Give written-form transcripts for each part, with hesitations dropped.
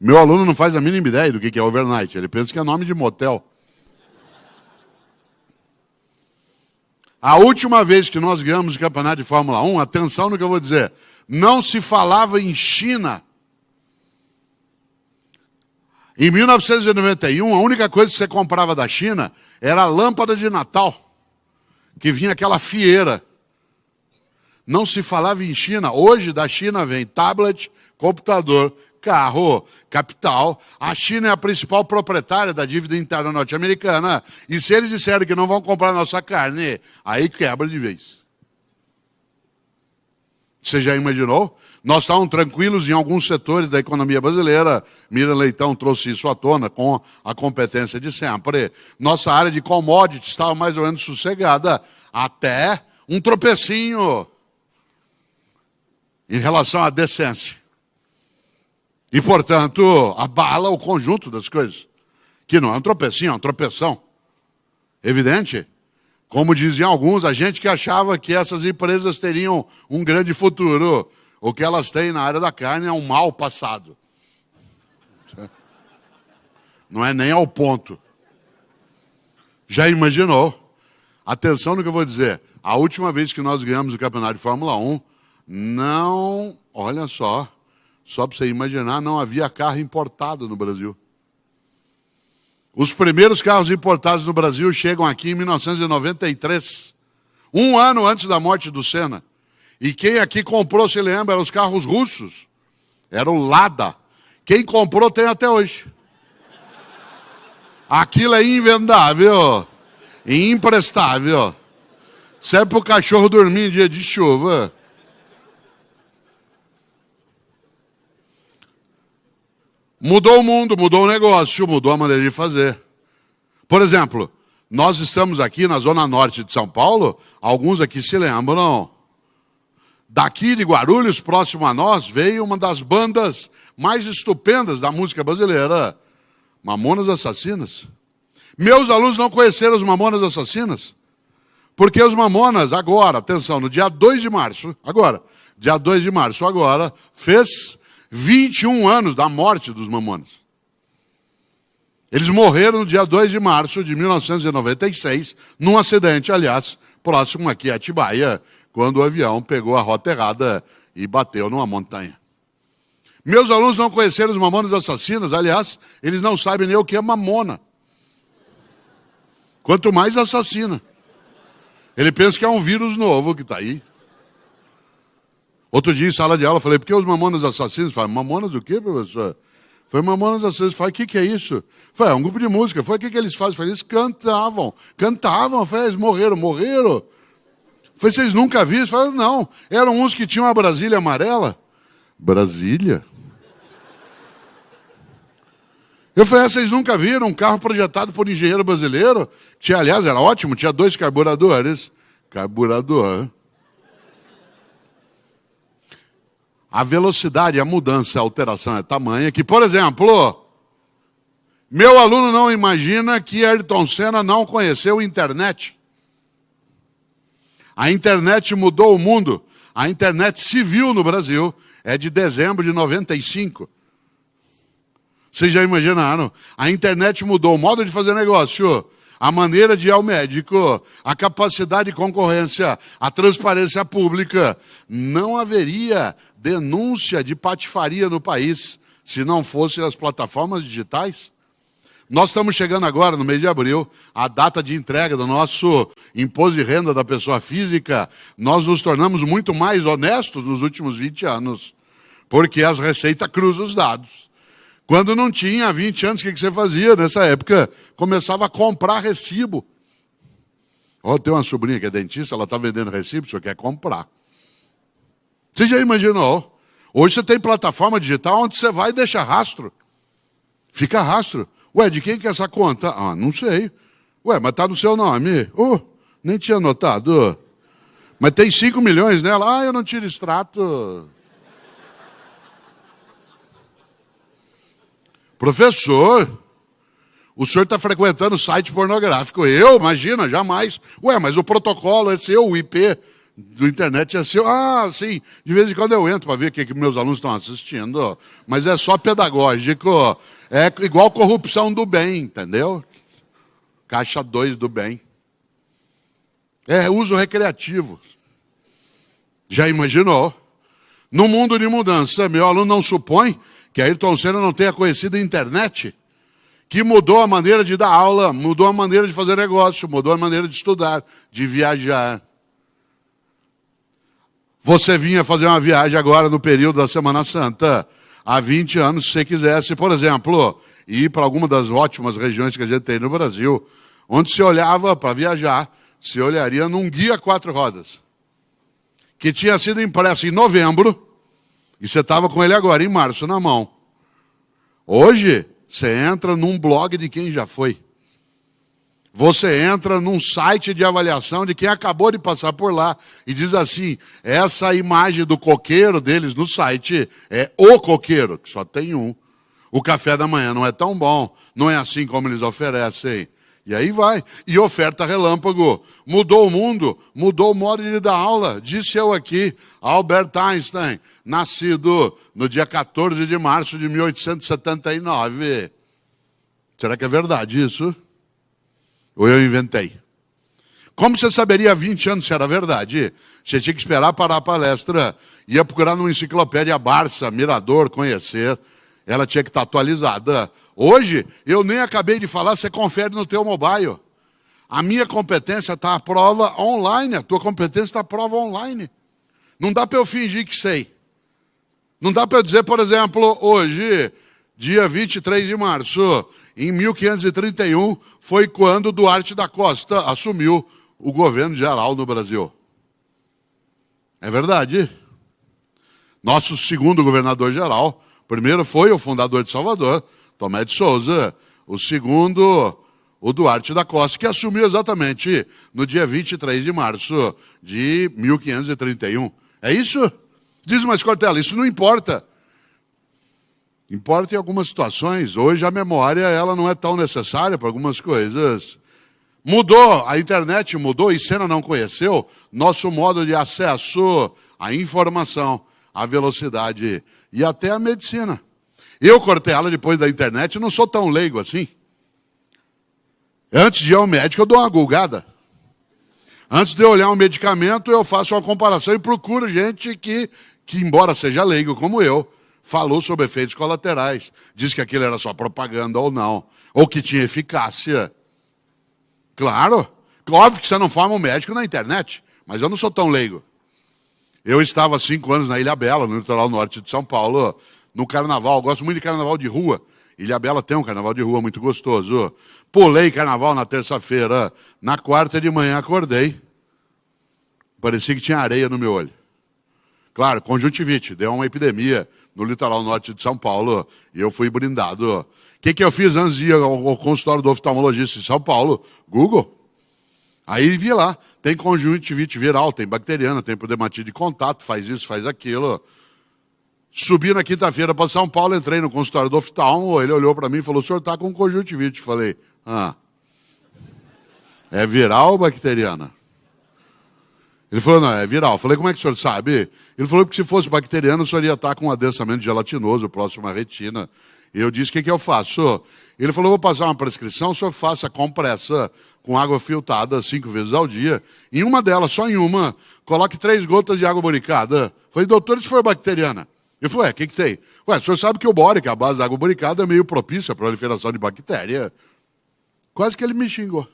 Meu aluno não faz a mínima ideia do que é overnight. Ele pensa que é nome de motel. A última vez que nós ganhamos o campeonato de Fórmula 1, atenção no que eu vou dizer, não se falava em China. Em 1991, a única coisa que você comprava da China era a lâmpada de Natal, que vinha aquela fieira. Não se falava em China. Hoje da China vem tablet, computador, carro, capital. A China é a principal proprietária da dívida interna norte-americana. E se eles disserem que não vão comprar nossa carne, aí quebra de vez. Você já imaginou? Nós estávamos tranquilos em alguns setores da economia brasileira. Miriam Leitão trouxe isso à tona com a competência de sempre. Nossa área de commodities estava mais ou menos sossegada até um tropecinho em relação à decência. E, portanto, abala o conjunto das coisas. Que não é um tropecinho, é um tropeção. Evidente. Como diziam alguns, a gente que achava que essas empresas teriam um grande futuro. O que elas têm na área da carne é um mau passado. Não é nem ao ponto. Já imaginou? Atenção no que eu vou dizer. A última vez que nós ganhamos o campeonato de Fórmula 1, não, olha só para você imaginar, não havia carro importado no Brasil. Os primeiros carros importados no Brasil chegam aqui em 1993, um ano antes da morte do Senna. E quem aqui comprou, se lembra, eram os carros russos. Era o Lada. Quem comprou tem até hoje. Aquilo é invendável, imprestável. Serve para o cachorro dormir em dia de chuva. Mudou o mundo, mudou o negócio, mudou a maneira de fazer. Por exemplo, nós estamos aqui na zona norte de São Paulo, alguns aqui se lembram. Daqui de Guarulhos, próximo a nós, veio uma das bandas mais estupendas da música brasileira, Mamonas Assassinas. Meus alunos não conheceram os Mamonas Assassinas, porque os Mamonas agora, atenção, no dia 2 de março, fez 21 anos da morte dos Mamonas. Eles morreram no dia 2 de março de 1996, num acidente, aliás, próximo aqui a Atibaia, quando o avião pegou a rota errada e bateu numa montanha. Meus alunos não conheceram os Mamonas Assassinas, aliás, eles não sabem nem o que é mamona. Quanto mais assassina. Ele pensa que é um vírus novo que está aí. Outro dia, em sala de aula, eu falei, por que os Mamonas Assassinos? Falei, Mamonas o quê, professor? Foi Mamonas Assassinos. Falei, o que é isso? Falei, é um grupo de música. Falei, o que eles fazem? Falei, eles cantavam. Falei, eles morreram. Falei, vocês nunca viram? Falei, não. Eram uns que tinham uma Brasília amarela. Brasília? Eu falei, vocês nunca viram um carro projetado por engenheiro brasileiro? Tinha, aliás, era ótimo, tinha 2 carburadores. Carburador. A velocidade, a mudança, a alteração é tamanha que, por exemplo, meu aluno não imagina que Ayrton Senna não conheceu a internet. A internet mudou o mundo. A internet civil no Brasil é de dezembro de 95. Vocês já imaginaram? A internet mudou o modo de fazer negócio, a maneira de ir ao médico, a capacidade de concorrência, a transparência pública. Não haveria denúncia de patifaria no país se não fossem as plataformas digitais. Nós estamos chegando agora, no mês de abril, a data de entrega do nosso imposto de renda da pessoa física. Nós nos tornamos muito mais honestos nos últimos 20 anos, porque as receitas cruzam os dados. Quando não tinha, há 20 anos, o que você fazia nessa época? Começava a comprar recibo. Tem uma sobrinha que é dentista, ela está vendendo recibo, o senhor quer comprar. Você já imaginou? Hoje você tem plataforma digital onde você vai e deixa rastro. Fica rastro. De quem que é essa conta? Não sei. Mas está no seu nome. Nem tinha notado. Mas tem 5 milhões nela. Eu não tiro extrato. Professor, o senhor está frequentando site pornográfico. Imagina, jamais. Mas o protocolo é seu, o IP. do internet é seu. Ah, sim, de vez em quando eu entro para ver o que meus alunos estão assistindo, mas é só pedagógico. É igual corrupção do bem, entendeu? Caixa 2 do bem. É uso recreativo. Já imaginou? No mundo de mudança, meu aluno não supõe que Ayrton Senna não tenha conhecido a internet, que mudou a maneira de dar aula, mudou a maneira de fazer negócio, mudou a maneira de estudar, de viajar. Você vinha fazer uma viagem agora no período da Semana Santa, há 20 anos, se você quisesse, por exemplo, ir para alguma das ótimas regiões que a gente tem no Brasil, onde se olhava para viajar, se olharia num guia 4 rodas, que tinha sido impresso em novembro, e você estava com ele agora, em março, na mão. Hoje, você entra num blog de quem já foi. Você entra num site de avaliação de quem acabou de passar por lá e diz assim, essa imagem do coqueiro deles no site é o coqueiro, que só tem um. O café da manhã não é tão bom, não é assim como eles oferecem. E aí vai. E oferta relâmpago. Mudou o mundo, mudou o modo de dar aula. Disse eu aqui, Albert Einstein, nascido no dia 14 de março de 1879. Será que é verdade isso? Ou eu inventei? Como você saberia há 20 anos se era verdade? Você tinha que esperar parar a palestra, ia procurar numa enciclopédia Barça, Mirador, conhecer. Ela tinha que estar atualizada. Hoje, eu nem acabei de falar, você confere no teu mobile. A minha competência está à prova online, a tua competência está à prova online. Não dá para eu fingir que sei. Não dá para eu dizer, por exemplo, hoje, dia 23 de março, em 1531, foi quando Duarte da Costa assumiu o governo geral no Brasil. É verdade. Nosso segundo governador-geral, primeiro foi o fundador de Salvador, Tomé de Souza. O segundo, o Duarte da Costa, que assumiu exatamente no dia 23 de março de 1531. É isso? Diz, mas Cortella, isso não importa. Importa em algumas situações. Hoje a memória ela não é tão necessária para algumas coisas. Mudou, a internet mudou e Senna não conheceu nosso modo de acesso à informação, à velocidade e até à medicina. Eu, Cortella, depois da internet, não sou tão leigo assim. Antes de ir ao médico, eu dou uma gulgada. Antes de eu olhar um medicamento, eu faço uma comparação e procuro gente que embora seja leigo como eu, falou sobre efeitos colaterais, disse que aquilo era só propaganda ou não, ou que tinha eficácia. Claro, óbvio que você não forma um médico na internet, mas eu não sou tão leigo. Eu estava há 5 anos na Ilhabela, no litoral norte de São Paulo, no carnaval, gosto muito de carnaval de rua. Ilhabela tem um carnaval de rua muito gostoso. Pulei carnaval na terça-feira, na quarta de manhã acordei, parecia que tinha areia no meu olho. Claro, conjuntivite, deu uma epidemia no litoral norte de São Paulo e eu fui brindado. O que eu fiz antes de ir ao consultório do oftalmologista em São Paulo? Google. Aí vi lá, tem conjuntivite viral, tem bacteriana, tem pneumatite de contato, faz isso, faz aquilo. Subi na quinta-feira para São Paulo, entrei no consultório do oftalmo, ele olhou para mim e falou, o senhor está com conjuntivite. Falei, é viral ou bacteriana? Ele falou, não, é viral. Eu falei, como é que o senhor sabe? Ele falou que se fosse bacteriano, o senhor ia estar com um adensamento gelatinoso próximo à retina. E eu disse, o que eu faço? Ele falou, vou passar uma prescrição, o senhor faça compressa com água filtrada 5 vezes ao dia. Em uma delas, só em uma, coloque 3 gotas de água boricada. Eu falei, doutor, e se for bacteriana? Ele falou, o que tem? Ué, o senhor sabe que o bórico, a base da água boricada, é meio propícia à proliferação de bactéria. Quase que ele me xingou.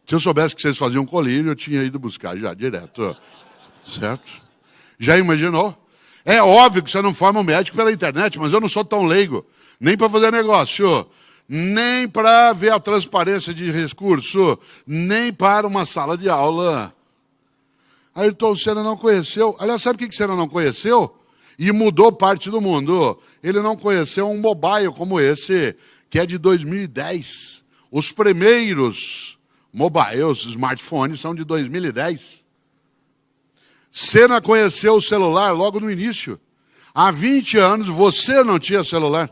Se eu soubesse que vocês faziam colírio, eu tinha ido buscar já, direto. Certo? Já imaginou? É óbvio que você não forma um médico pela internet, mas eu não sou tão leigo. Nem para fazer negócio, nem para ver a transparência de recurso, nem para uma sala de aula. Ayrton Senna não conheceu. Aliás, sabe o que Senna não conheceu? E mudou parte do mundo. Ele não conheceu um mobile como esse, que é de 2010. Os primeiros mobiles, smartphones, são de 2010. Senna conheceu o celular logo no início. Há 20 anos você não tinha celular.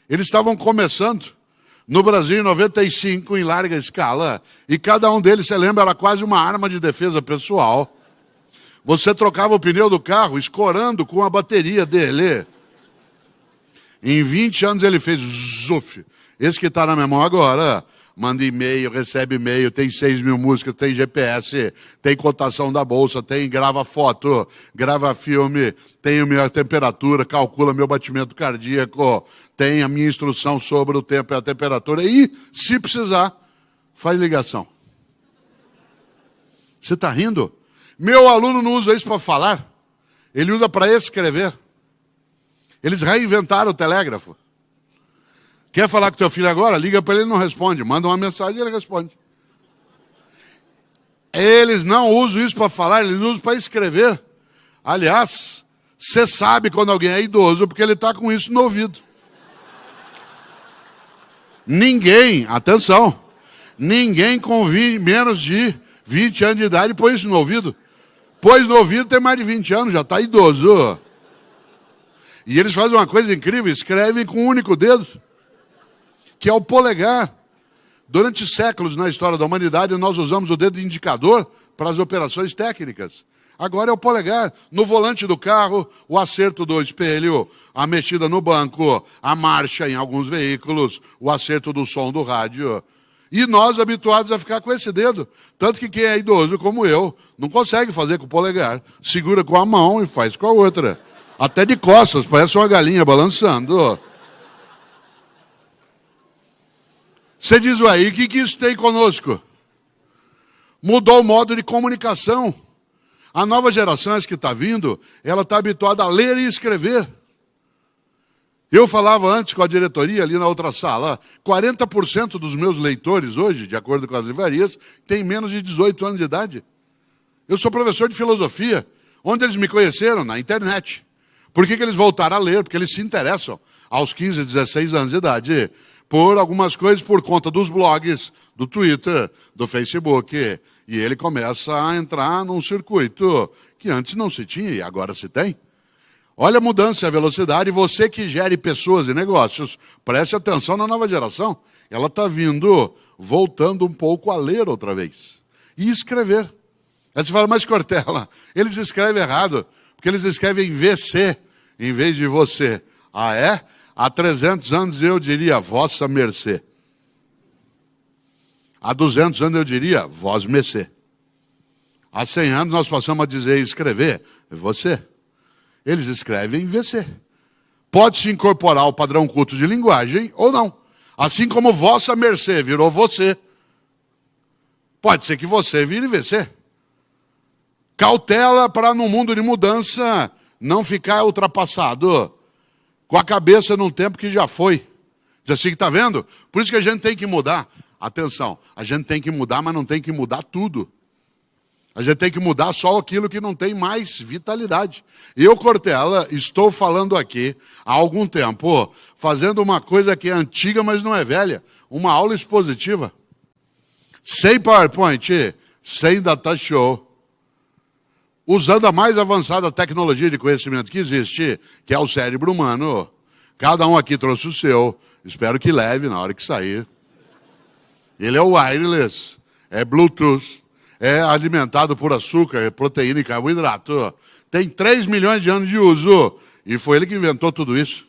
Eles estavam começando. no Brasil em 95, em larga escala, e cada um deles, você lembra, era quase uma arma de defesa pessoal. Você trocava o pneu do carro escorando com a bateria dele. Em 20 anos ele fez zuf. Esse que está na minha mão agora, manda e-mail, recebe e-mail, tem 6 mil músicas, tem GPS, tem cotação da bolsa, grava foto, grava filme, tem a minha temperatura, calcula meu batimento cardíaco, tem a minha instrução sobre o tempo e a temperatura e, se precisar, faz ligação. Você está rindo? Meu aluno não usa isso para falar, ele usa para escrever. Eles reinventaram o telégrafo. Quer falar com teu filho agora? Liga para ele e não responde. Manda uma mensagem e ele responde. Eles não usam isso para falar, eles usam para escrever. Aliás, você sabe quando alguém é idoso, porque ele está com isso no ouvido. Ninguém, atenção, ninguém com menos de 20 anos de idade põe isso no ouvido. Pôs no ouvido, tem mais de 20 anos, já está idoso. E eles fazem uma coisa incrível, escrevem com um único dedo, que é o polegar. Durante séculos na história da humanidade, nós usamos o dedo indicador para as operações técnicas. Agora é o polegar. No volante do carro, o acerto do espelho, a mexida no banco, a marcha em alguns veículos, o acerto do som do rádio. E nós habituados a ficar com esse dedo. Tanto que quem é idoso, como eu, não consegue fazer com o polegar. Segura com a mão e faz com a outra. Até de costas, parece uma galinha balançando. Você diz, ué, e o que isso tem conosco? Mudou o modo de comunicação. A nova geração que está vindo, ela está habituada a ler e escrever. Eu falava antes com a diretoria ali na outra sala, 40% dos meus leitores hoje, de acordo com as livrarias, têm menos de 18 anos de idade. Eu sou professor de filosofia. Onde eles me conheceram? Na internet. Por que eles voltaram a ler? Porque eles se interessam aos 15, 16 anos de idade por algumas coisas por conta dos blogs, do Twitter, do Facebook. E ele começa a entrar num circuito que antes não se tinha e agora se tem. Olha a mudança e a velocidade. Você que gere pessoas e negócios, preste atenção na nova geração. Ela está voltando um pouco a ler outra vez. E escrever. Aí você fala, mas Cortella, eles escrevem errado, porque eles escrevem VC em vez de você. Ah, é? Há 300 anos eu diria vossa mercê. Há 200 anos eu diria vós mercê. Há 100 anos nós passamos a dizer e escrever você. Eles escrevem VC. Pode-se incorporar o padrão culto de linguagem ou não. Assim como vossa mercê virou você, pode ser que você vire VC. Cautela para, no mundo de mudança, não ficar ultrapassado, com a cabeça num tempo que já foi. Já sei que está vendo? Por isso que a gente tem que mudar. Atenção, a gente tem que mudar, mas não tem que mudar tudo. A gente tem que mudar só aquilo que não tem mais vitalidade. Eu, Cortella, estou falando aqui há algum tempo, fazendo uma coisa que é antiga, mas não é velha. Uma aula expositiva. Sem PowerPoint, sem data show. Usando a mais avançada tecnologia de conhecimento que existe, que é o cérebro humano. Cada um aqui trouxe o seu. Espero que leve na hora que sair. Ele é wireless, é Bluetooth, é alimentado por açúcar, proteína e carboidrato. Tem 3 milhões de anos de uso. E foi ele que inventou tudo isso.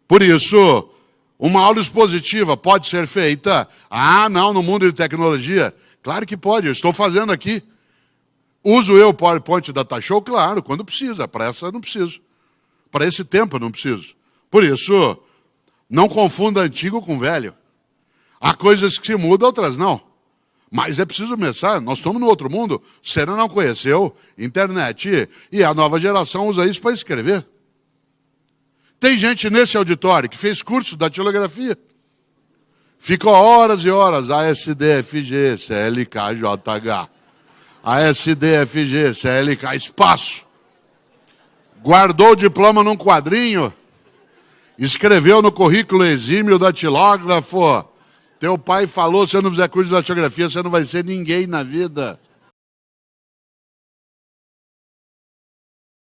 Por isso, uma aula expositiva pode ser feita. Ah, não, no mundo de tecnologia. Claro que pode, eu estou fazendo aqui. Uso eu o PowerPoint da Data Show? Claro, quando precisa. Para essa eu não preciso. Para esse tempo eu não preciso. Por isso, não confunda antigo com velho. Há coisas que se mudam, outras não. Mas é preciso começar. Nós estamos no outro mundo. Você não conheceu internet. E a nova geração usa isso para escrever. Tem gente nesse auditório que fez curso da datilografia. Ficou horas e horas. ASDFG, CLKJH. ASDFG, CLK, espaço. Guardou o diploma num quadrinho. Escreveu no currículo exímio datilógrafo. Teu pai falou, se você não fizer curso de datilografia, você não vai ser ninguém na vida.